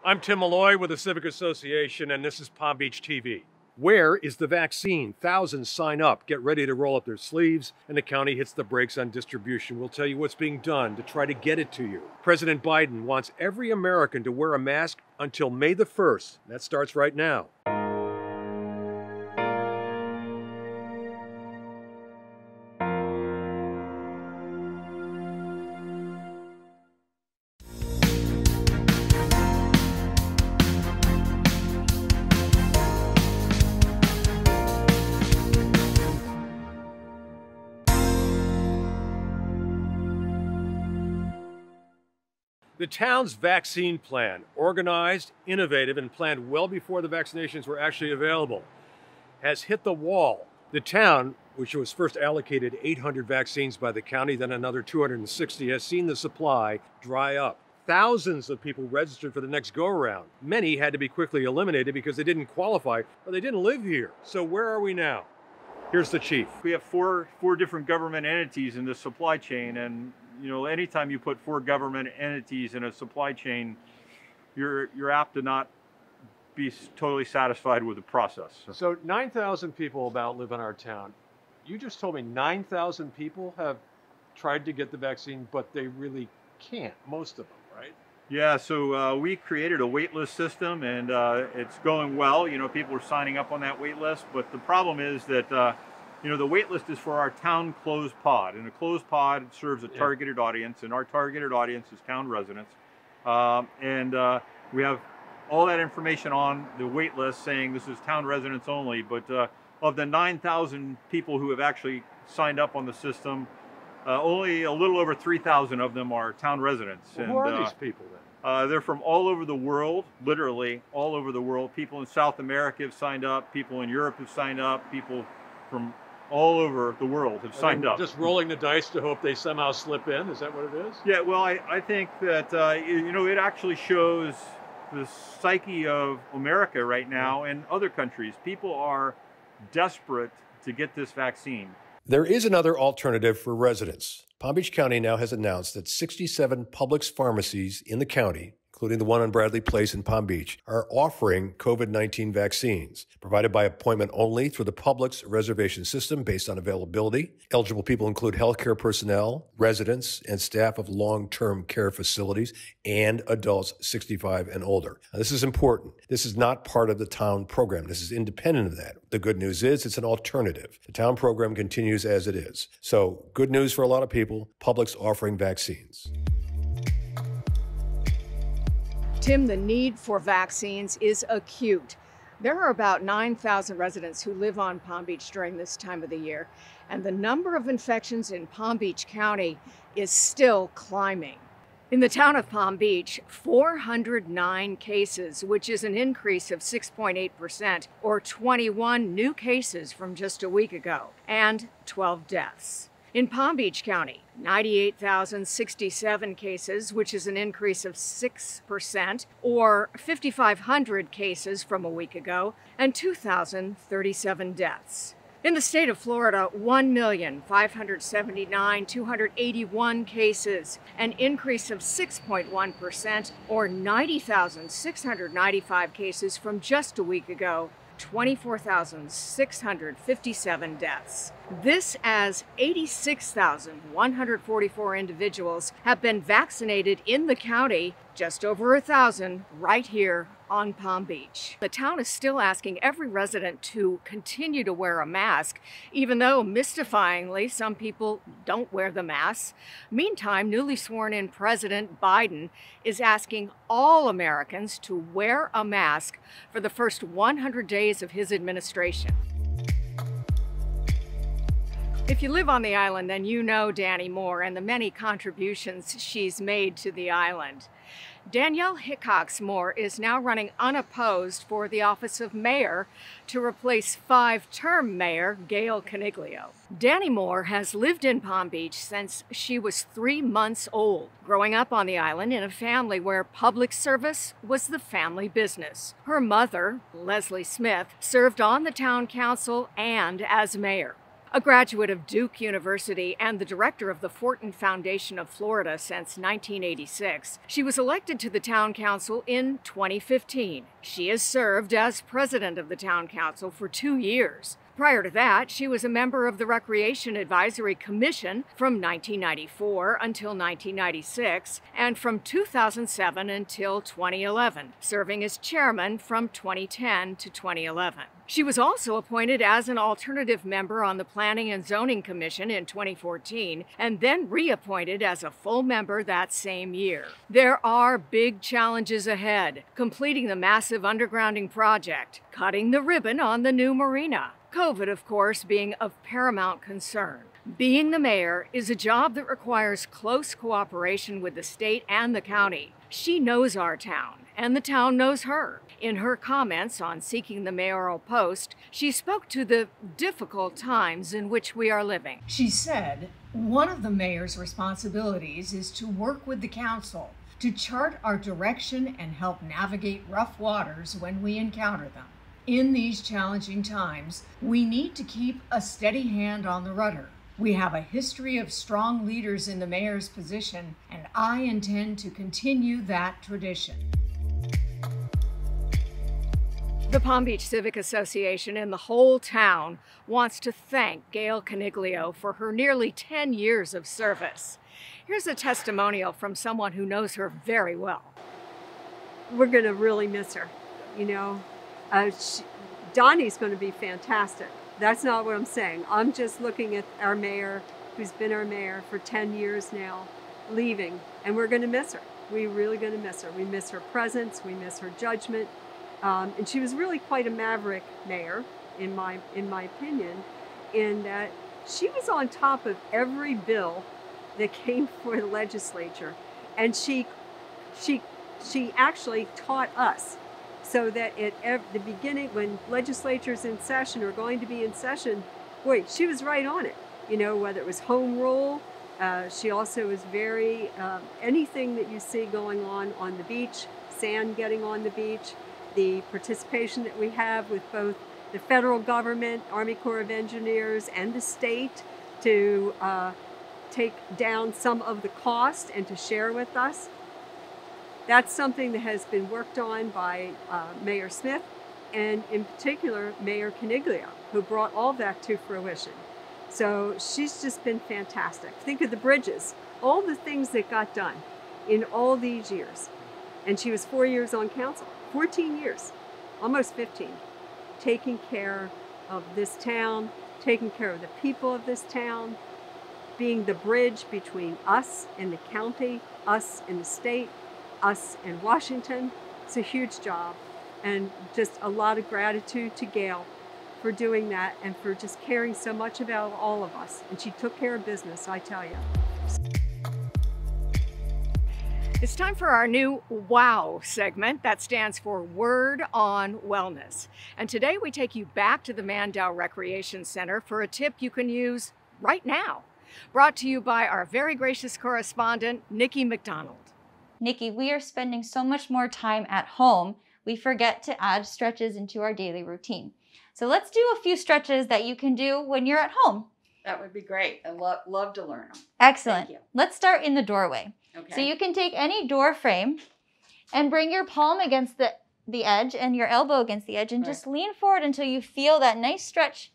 I'm Tim Malloy with the Civic Association, and this is Palm Beach TV. Where is the vaccine? Thousands sign up, get ready to roll up their sleeves, and the county hits the brakes on distribution. We'll tell you what's being done to try to get it to you. President Biden wants every American to wear a mask until May the 1st. That starts right now. The town's vaccine plan, organized, innovative, and planned well before the vaccinations were actually available, has hit the wall. The town, which was first allocated 800 vaccines by the county, then another 260, has seen the supply dry up. Thousands of people registered for the next go-around. Many had to be quickly eliminated because they didn't qualify or they didn't live here. So where are we now? Here's the chief. We have four different government entities in the supply chain, and anytime you put four government entities in a supply chain, you're apt to not be totally satisfied with the process. So 9,000 people about live in our town. You just told me 9,000 people have tried to get the vaccine, but they really can't, most of them, right? Yeah, so we created a wait list system, and it's going well. People are signing up on that wait list, but the problem is that the wait list is for our town closed pod, and a closed pod serves a targeted audience, and our targeted audience is town residents. We have all that information on the wait list saying this is town residents only, but of the 9,000 people who have actually signed up on the system, only a little over 3,000 of them are town residents. Well, who are these people then? They're from all over the world, literally all over the world. People in South America have signed up, people in Europe have signed up, people from all over the world have signed up. Just rolling the dice to hope they somehow slip in? Is that what it is? Yeah, well, I think that, it actually shows the psyche of America right now and other countries. People are desperate to get this vaccine. There is another alternative for residents. Palm Beach County now has announced that 67 Publix pharmacies in the county, including the one on Bradley Place in Palm Beach, are offering COVID-19 vaccines, provided by appointment only through the Publix reservation system based on availability. Eligible people include healthcare personnel, residents, and staff of long-term care facilities, and adults 65 and older. Now, this is important. This is not part of the town program. This is independent of that. The good news is it's an alternative. The town program continues as it is. So, good news for a lot of people, Publix offering vaccines. Tim, the need for vaccines is acute. There are about 9,000 residents who live on Palm Beach during this time of the year, and the number of infections in Palm Beach County is still climbing. In the town of Palm Beach, 409 cases, which is an increase of 6.8%, or 21 new cases from just a week ago, and 12 deaths. In Palm Beach County, 98,067 cases, which is an increase of 6%, or 5,500 cases from a week ago, and 2,037 deaths. In the state of Florida, 1,579,281 cases, an increase of 6.1%, or 90,695 cases from just a week ago, 24,657 deaths. This as 86,144 individuals have been vaccinated in the county, just over 1,000 right here on Palm Beach. The town is still asking every resident to continue to wear a mask, even though, mystifyingly, some people don't wear the masks. Meantime, newly sworn-in President Biden is asking all Americans to wear a mask for the first 100 days of his administration. If you live on the island, then you know Dani Moore and the many contributions she's made to the island. Danielle Hickox Moore is now running unopposed for the office of mayor to replace five-term mayor Gail Caniglio. Dani Moore has lived in Palm Beach since she was 3 months old, growing up on the island in a family where public service was the family business. Her mother, Leslie Smith, served on the town council and as mayor. A graduate of Duke University and the director of the Fortin Foundation of Florida since 1986, she was elected to the town council in 2015. She has served as president of the town council for 2 years. Prior to that, she was a member of the Recreation Advisory Commission from 1994 until 1996 and from 2007 until 2011, serving as chairman from 2010 to 2011. She was also appointed as an alternative member on the Planning and Zoning Commission in 2014 and then reappointed as a full member that same year. There are big challenges ahead: completing the massive undergrounding project, cutting the ribbon on the new marina, COVID, of course, being of paramount concern. Being the mayor is a job that requires close cooperation with the state and the county. She knows our town, and the town knows her. In her comments on seeking the mayoral post, she spoke to the difficult times in which we are living. She said, one of the mayor's responsibilities is to work with the council to chart our direction and help navigate rough waters when we encounter them. In these challenging times, we need to keep a steady hand on the rudder. We have a history of strong leaders in the mayor's position, and I intend to continue that tradition. The Palm Beach Civic Association and the whole town wants to thank Gail Caniglio for her nearly 10 years of service. Here's a testimonial from someone who knows her very well. We're going to really miss her, you know. Dani's going to be fantastic. That's not what I'm saying. I'm just looking at our mayor, who's been our mayor for 10 years now, leaving, and we're going to miss her. We're really going to miss her. We miss her presence. We miss her judgment. And she was really quite a maverick mayor, in my opinion, in that she was on top of every bill that came before the legislature, and she actually taught us. So that at the beginning, when legislatures in session or going to be in session, boy, she was right on it. You know, whether it was home rule, she also was very, anything that you see going on the beach, sand getting on the beach, the participation that we have with both the federal government, Army Corps of Engineers, and the state to take down some of the cost and to share with us. That's something that has been worked on by Mayor Smith and in particular Mayor Caniglio, who brought all that to fruition. So she's just been fantastic. Think of the bridges, all the things that got done in all these years. And she was 4 years on council, 14 years, almost 15, taking care of this town, taking care of the people of this town, being the bridge between us and the county, us and the state, us in Washington. It's a huge job, and just a lot of gratitude to Gail for doing that and for just caring so much about all of us. And she took care of business, I tell you. It's time for our new WOW segment. That stands for Word on Wellness. And today we take you back to the Mandow Recreation Center for a tip you can use right now. Brought to you by our very gracious correspondent, Nikki McDonald. Nikki, we are spending so much more time at home, we forget to add stretches into our daily routine. So let's do a few stretches that you can do when you're at home. That would be great. I'd love to learn them. Excellent. Thank you. Let's start in the doorway. Okay. So you can take any door frame and bring your palm against the edge and your elbow against the edge and just lean forward until you feel that nice stretch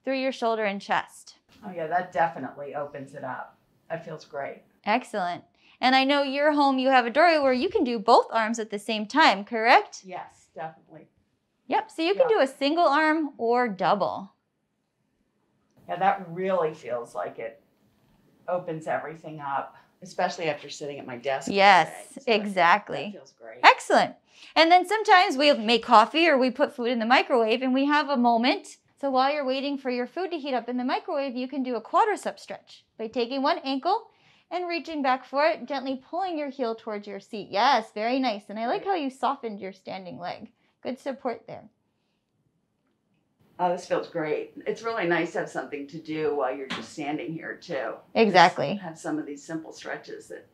through your shoulder and chest. Oh yeah, that definitely opens it up. That feels great. Excellent. And I know your home, you have a doorway where you can do both arms at the same time, correct? Yes, definitely. Yep, so you can do a single arm or double. Yeah, that really feels like it opens everything up, especially after sitting at my desk. Yes, so exactly. That feels great. Excellent. And then sometimes we make coffee or we put food in the microwave and we have a moment. So while you're waiting for your food to heat up in the microwave, you can do a quadricep stretch by taking one ankle and reaching back for it, gently pulling your heel towards your seat. Yes, very nice. And I like how you softened your standing leg. Good support there. Oh, this feels great. It's really nice to have something to do while you're just standing here too. Exactly. Just have some of these simple stretches that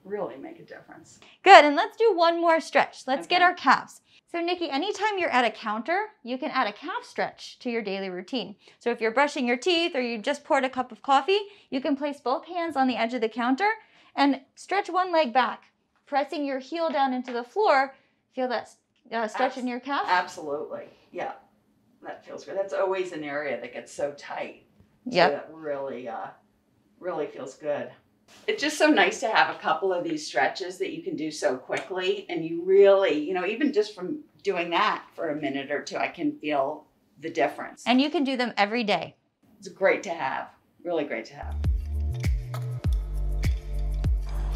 really make a difference. Good, and let's do one more stretch. Let's get our calves. So Nikki, anytime you're at a counter, you can add a calf stretch to your daily routine. So if you're brushing your teeth or you just poured a cup of coffee, you can place both hands on the edge of the counter and stretch one leg back, pressing your heel down into the floor. Feel that stretch in your calf? Absolutely, yeah. That feels good. That's always an area that gets so tight. Yep. So that really, really feels good. It's just so nice to have a couple of these stretches that you can do so quickly. And you really, even just from doing that for a minute or two, I can feel the difference. And you can do them every day. It's great to have, really great to have.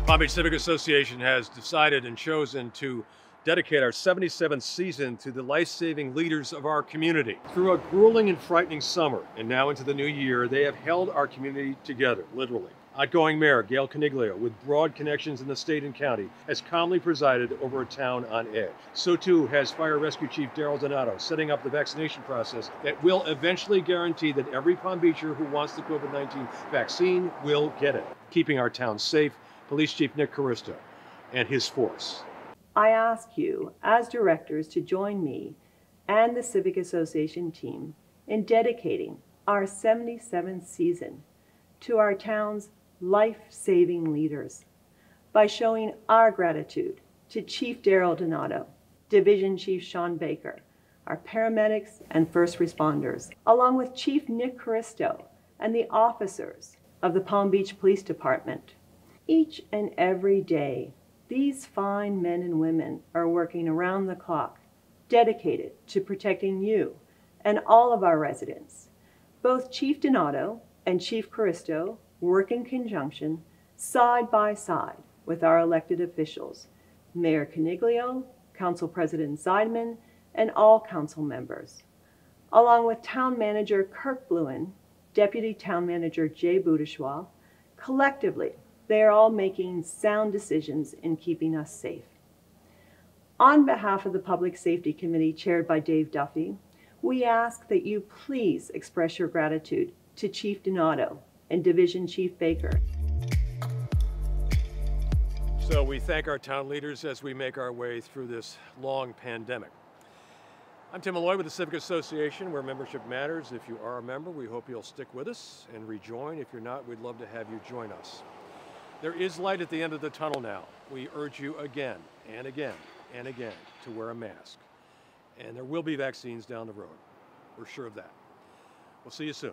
Palm Beach Civic Association has decided and chosen to dedicate our 77th season to the life-saving leaders of our community. Through a grueling and frightening summer, and now into the new year, they have held our community together, literally. Outgoing Mayor Gail Coniglio, with broad connections in the state and county, has calmly presided over a town on edge. So too has Fire Rescue Chief Daryl Donato, setting up the vaccination process that will eventually guarantee that every Palm Beacher who wants the COVID-19 vaccine will get it, keeping our town safe. Police Chief Nick Caristo and his force. I ask you, as directors, to join me and the Civic Association team in dedicating our 77th season to our town's life-saving leaders by showing our gratitude to Chief Daryl Donato, Division Chief Sean Baker, our paramedics and first responders, along with Chief Nick Caristo and the officers of the Palm Beach Police Department. Each and every day, these fine men and women are working around the clock, dedicated to protecting you and all of our residents. Both Chief Donato and Chief Caristo work in conjunction, side by side, with our elected officials, Mayor Coniglio, Council President Zeidman, and all council members, along with Town Manager Kirk Bluen, Deputy Town Manager Jay Boudeshwa. Collectively, they are all making sound decisions in keeping us safe. On behalf of the Public Safety Committee chaired by Dave Duffy, we ask that you please express your gratitude to Chief Donato and Division Chief Baker. So we thank our town leaders as we make our way through this long pandemic. I'm Tim Malloy with the Civic Association, where membership matters. If you are a member, we hope you'll stick with us and rejoin. If you're not, we'd love to have you join us. There is light at the end of the tunnel now. We urge you again and again and again to wear a mask. And there will be vaccines down the road. We're sure of that. We'll see you soon.